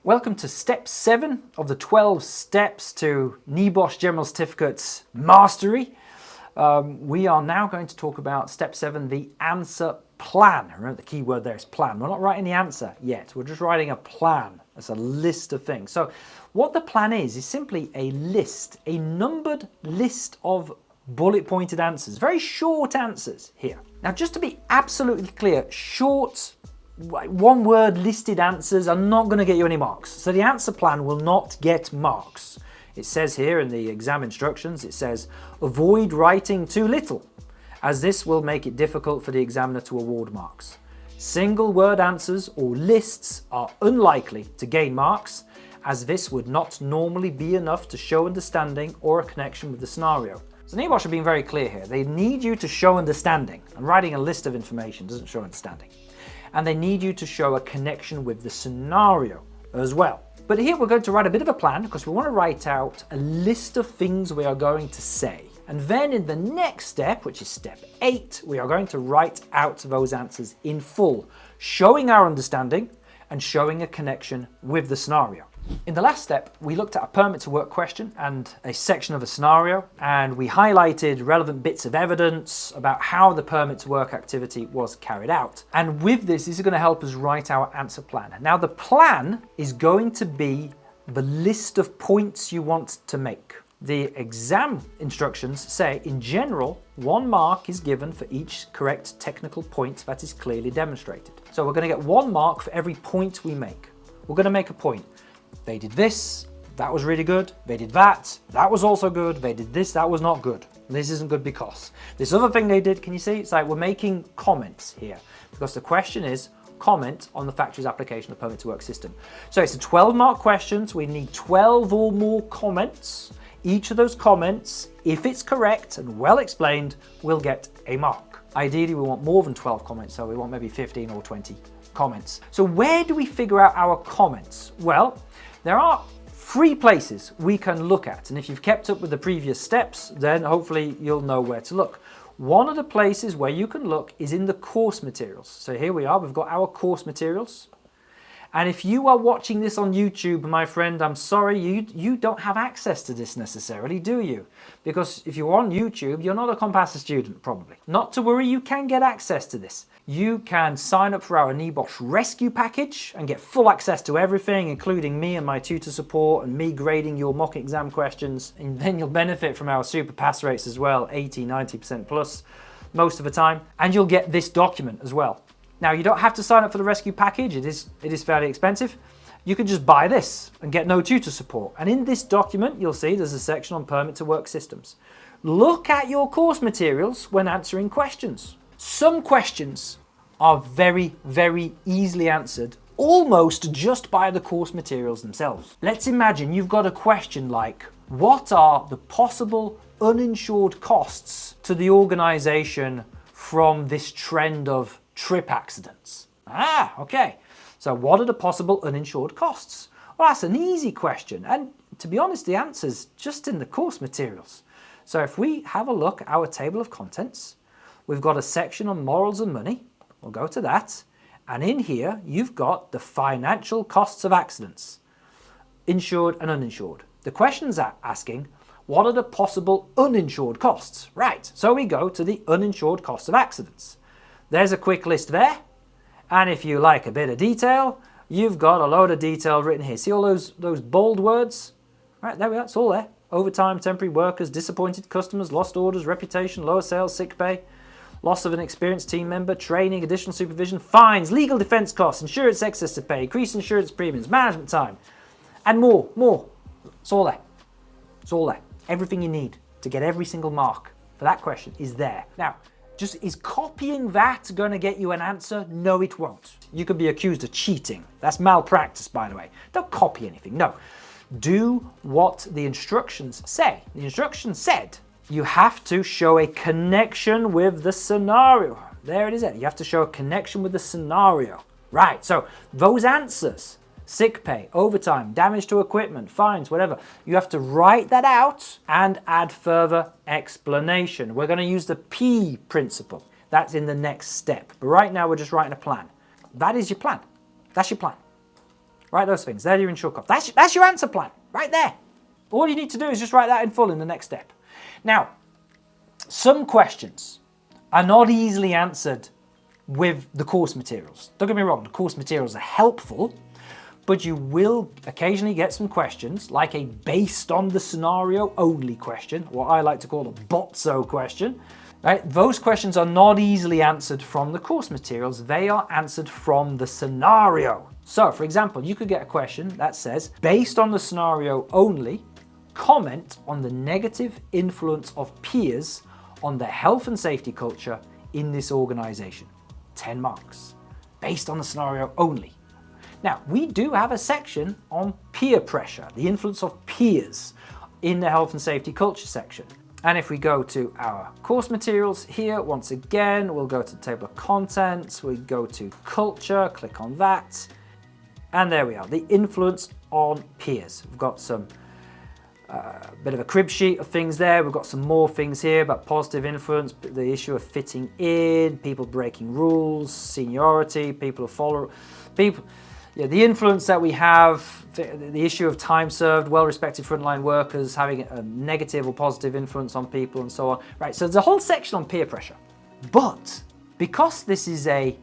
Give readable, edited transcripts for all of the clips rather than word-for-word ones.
Welcome to step 7 of the 12 steps to NEBOSH General Certificate's Mastery. We are now going to talk about step 7, the answer plan. Remember the key word there is plan. We're not writing the answer yet, we're just writing a plan. It's a list of things. So what the plan is simply a list, a numbered list of bullet pointed answers, very short answers here. Now just to be absolutely clear, short one word listed answers are not going to get you any marks. So the answer plan will not get marks. It says here in the exam instructions, it says avoid writing too little, as this will make it difficult for the examiner to award marks. Single word answers or lists are unlikely to gain marks, as this would not normally be enough to show understanding or a connection with the scenario. So NEBOSH are being very clear here. They need you to show understanding, and writing a list of information doesn't show understanding. And they need you to show a connection with the scenario as well. But here we're going to write a bit of a plan because we want to write out a list of things we are going to say. And then in the next step, which is step 8, we are going to write out those answers in full, showing our understanding and showing a connection with the scenario. In the last step, we looked at a permit to work question and a section of a scenario, and we highlighted relevant bits of evidence about how the permit to work activity was carried out. And with this is going to help us write our answer plan. Now the plan is going to be the list of points you want to make. The exam instructions say, in general, 1 mark is given for each correct technical point that is clearly demonstrated. So we're going to get 1 mark for every point we make. We're going to make a point. They did this, that was really good. They did that, that was also good. They did this, that was not good. This isn't good because. This other thing they did, can you see? It's like we're making comments here because the question is comment on the factory's application of permit to work system. So it's a 12-mark question, so we need 12 or more comments. Each of those comments, if it's correct and well explained, will get a mark. Ideally, we want more than 12 comments, so we want maybe 15 or 20 comments. So where do we figure out our comments? Well, there are 3 places we can look at, and if you've kept up with the previous steps, then hopefully you'll know where to look. One of the places where you can look is in the course materials. So here we are, we've got our course materials. And if you are watching this on YouTube, my friend, I'm sorry, you don't have access to this necessarily, do you? Because if you're on YouTube, you're not a Compassa student, probably. Not to worry, you can get access to this. You can sign up for our NEBOSH Rescue package and get full access to everything, including me and my tutor support and me grading your mock exam questions. And then you'll benefit from our super pass rates as well, 80, 90% plus most of the time. And you'll get this document as well. Now, you don't have to sign up for the rescue package. It is fairly expensive. You can just buy this and get no tutor support. And in this document, you'll see there's a section on permit to work systems. Look at your course materials when answering questions. Some questions are very, very easily answered, almost just by the course materials themselves. Let's imagine you've got a question like, what are the possible uninsured costs to the organization from this trend of trip accidents? Okay. So what are the possible uninsured costs? Well, that's an easy question. And to be honest, the answer's just in the course materials. So if we have a look at our table of contents, we've got a section on morals and money. We'll go to that. And in here, you've got the financial costs of accidents, insured and uninsured. The question's asking, what are the possible uninsured costs? Right. So we go to the uninsured costs of accidents. There's a quick list there, and if you like a bit of detail, you've got a load of detail written here. See all those bold words? Right, there we are, it's all there. Overtime, temporary workers, disappointed customers, lost orders, reputation, lower sales, sick pay, loss of an experienced team member, training, additional supervision, fines, legal defense costs, insurance excess to pay, increased insurance premiums, management time, and more. It's all there. It's all there. Everything you need to get every single mark for that question is there. Now, just is copying that going to get you an answer? No, it won't. You could be accused of cheating. That's malpractice, by the way. Don't copy anything. No. Do what the instructions say. The instructions said you have to show a connection with the scenario. There it is. You have to show a connection with the scenario. Right. So those answers, sick pay, overtime, damage to equipment, fines, whatever. You have to write that out and add further explanation. We're going to use the P principle. That's in the next step. But right now we're just writing a plan. That is your plan. That's your plan. Write those things. They're your insured costs. That's your answer plan, right there. All you need to do is just write that in full in the next step. Now, some questions are not easily answered with the course materials. Don't get me wrong, the course materials are helpful, but you will occasionally get some questions like a based on the scenario only question, what I like to call a BOTSO question. Right? Those questions are not easily answered from the course materials. They are answered from the scenario. So, for example, you could get a question that says, based on the scenario only, comment on the negative influence of peers on the health and safety culture in this organization. 10 marks. Based on the scenario only. Now, we do have a section on peer pressure, the influence of peers in the health and safety culture section. And if we go to our course materials here, once again, we'll go to the table of contents, we go to culture, click on that, and there we are, the influence on peers. We've got some bit of a crib sheet of things there. We've got some more things here about positive influence, the issue of fitting in, people breaking rules, seniority, people who follow, the influence that we have, the issue of time served, well-respected frontline workers having a negative or positive influence on people and so on. Right, so there's a whole section on peer pressure. But because this is a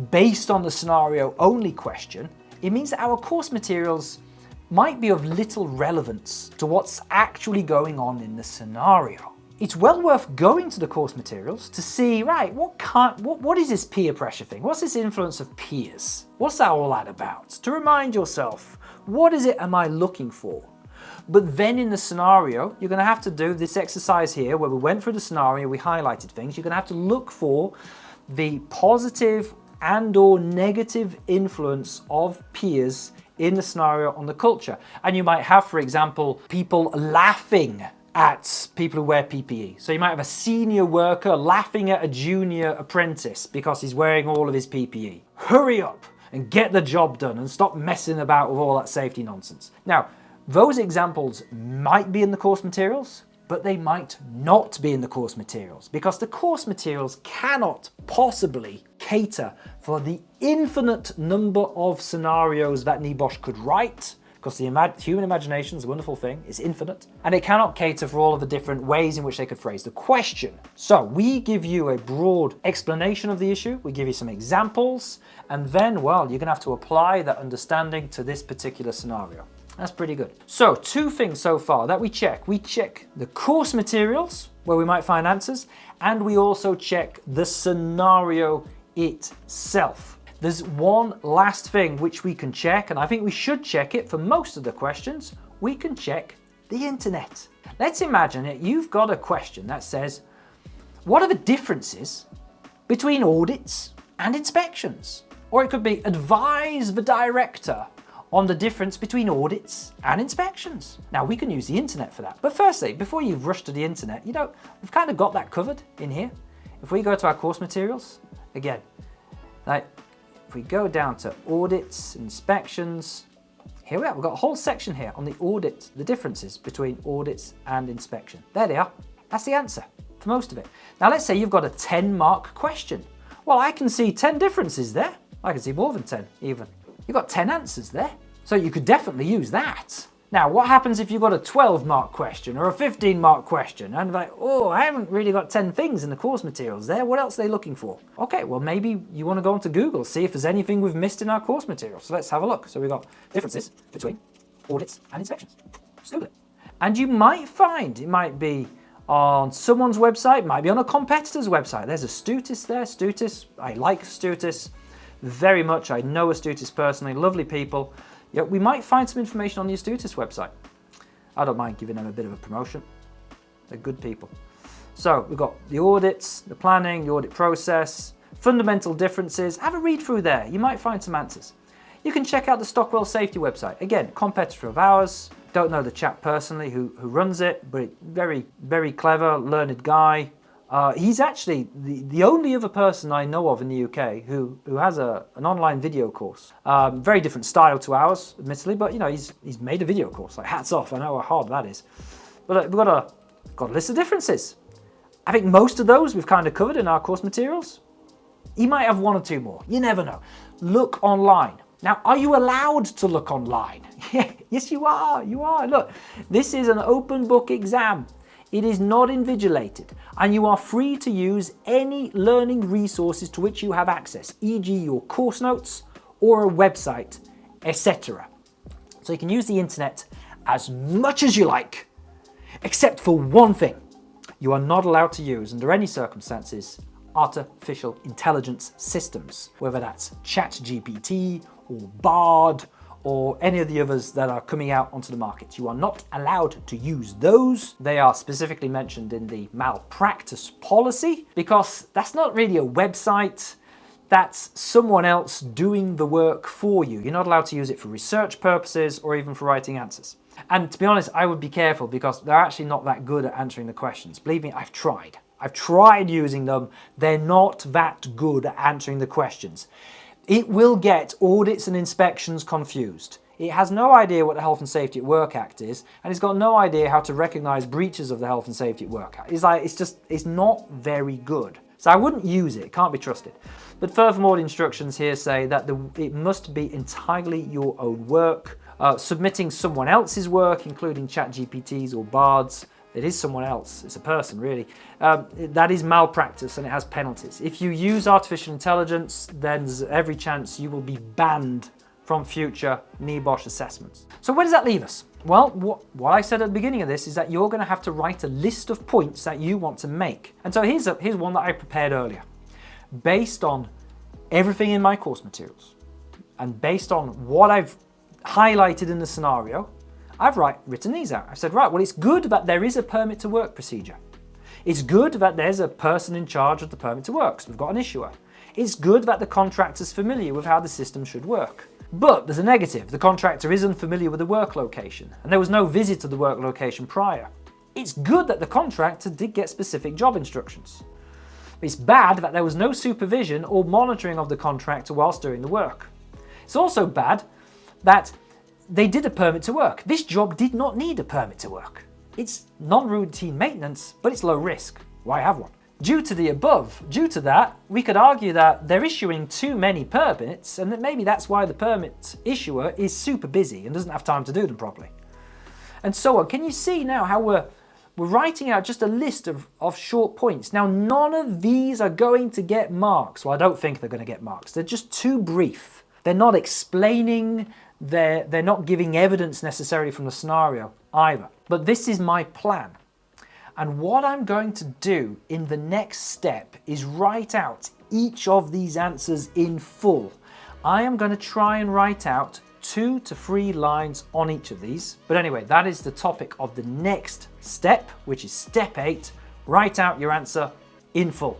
based on the scenario only question, it means that our course materials might be of little relevance to what's actually going on in the scenario. It's well worth going to the course materials to see, right, what is this peer pressure thing? What's this influence of peers? What's that all that about? To remind yourself, what is it am I looking for? But then in the scenario, you're going to have to do this exercise here where we went through the scenario, we highlighted things. You're going to have to look for the positive and or negative influence of peers in the scenario on the culture. And you might have, for example, people laughing at people who wear PPE. So you might have a senior worker laughing at a junior apprentice because he's wearing all of his PPE. Hurry up and get the job done and stop messing about with all that safety nonsense. Now, those examples might be in the course materials, but they might not be in the course materials because the course materials cannot possibly cater for the infinite number of scenarios that NEBOSH could write, because the human imagination is a wonderful thing, it's infinite, and it cannot cater for all of the different ways in which they could phrase the question. So we give you a broad explanation of the issue, we give you some examples, and then, well, you're gonna have to apply that understanding to this particular scenario. That's pretty good. So 2 things so far that we check. We check the course materials, where we might find answers, and we also check the scenario itself. There's one last thing which we can check, and I think we should check it for most of the questions. We can check the internet. Let's imagine that you've got a question that says, what are the differences between audits and inspections? Or it could be, advise the director on the difference between audits and inspections. Now we can use the internet for that. But firstly, before you rush to the internet, we've kind of got that covered in here. If we go to our course materials, again, like if we go down to audits, inspections, here we are, we've got a whole section here on the audit, the differences between audits and inspection. There they are, that's the answer for most of it. Now let's say you've got a 10-mark question. Well, I can see 10 differences there. I can see more than 10 even. You've got 10 answers there. So you could definitely use that. Now, what happens if you've got a 12-mark question or a 15-mark question? And like, oh, I haven't really got 10 things in the course materials there. What else are they looking for? Okay, well, maybe you want to go onto Google, see if there's anything we've missed in our course materials. So let's have a look. So we've got differences between audits and inspections. Just Google it. And you might find it might be on someone's website, it might be on a competitor's website. There's a Stutis there. Stutis, I like Stutis very much. I know Stutis personally, lovely people. Yeah, we might find some information on the Stutis website. I don't mind giving them a bit of a promotion. They're good people. So we've got the audits, the planning, the audit process, fundamental differences. Have a read through there. You might find some answers. You can check out the Stockwell Safety website. Again, competitor of ours. Don't know the chap personally who runs it, but very, very clever, learned guy. He's actually the only other person I know of in the UK who has an online video course. Very different style to ours, admittedly, but he's made a video course. Like, hats off, I know how hard that is. But we've got a list of differences. I think most of those we've kind of covered in our course materials. You might have 1 or 2 more, you never know. Look online. Now, are you allowed to look online? Yes, you are. You are. Look, this is an open book exam. It is not invigilated, and you are free to use any learning resources to which you have access, e.g. your course notes or a website, etc. So you can use the internet as much as you like, except for one thing. You are not allowed to use, under any circumstances, artificial intelligence systems, whether that's ChatGPT or Bard or any of the others that are coming out onto the market. You are not allowed to use those. They are specifically mentioned in the malpractice policy because that's not really a website. That's someone else doing the work for you. You're not allowed to use it for research purposes or even for writing answers. And to be honest, I would be careful because they're actually not that good at answering the questions. Believe me, I've tried. I've tried using them. They're not that good at answering the questions. It will get audits and inspections confused. It has no idea what the Health and Safety at Work Act is, and it's got no idea how to recognise breaches of the Health and Safety at Work Act. It's not very good. So I wouldn't use it, it can't be trusted. But furthermore, the instructions here say that it must be entirely your own work. Submitting someone else's work, including ChatGPTs or Bards, it is someone else, it's a person really, that is malpractice and it has penalties. If you use artificial intelligence, then there's every chance you will be banned from future NEBOSH assessments. So where does that leave us? Well, what I said at the beginning of this is that you're going to have to write a list of points that you want to make. And so here's one that I prepared earlier. Based on everything in my course materials and based on what I've highlighted in the scenario, I've written these out. I said, right, well, it's good that there is a permit to work procedure. It's good that there's a person in charge of the permit to work, so we've got an issuer. It's good that the contractor's familiar with how the system should work. But there's a negative. The contractor is unfamiliar with the work location, and there was no visit to the work location prior. It's good that the contractor did get specific job instructions. It's bad that there was no supervision or monitoring of the contractor whilst doing the work. It's also bad that they did a permit to work. This job did not need a permit to work. It's non-routine maintenance, but it's low risk. Why have one? Due to the above, due to that, we could argue that they're issuing too many permits and that maybe that's why the permit issuer is super busy and doesn't have time to do them properly. And so on. Can you see now how we're writing out just a list of short points? Now, none of these are going to get marks. Well, I don't think they're going to get marks. They're just too brief. They're not explaining, they're not giving evidence necessarily from the scenario either. But this is my plan. And what I'm going to do in the next step is write out each of these answers in full. I am going to try and write out 2 to 3 lines on each of these. But anyway, that is the topic of the next step, which is step 8. Write out your answer in full.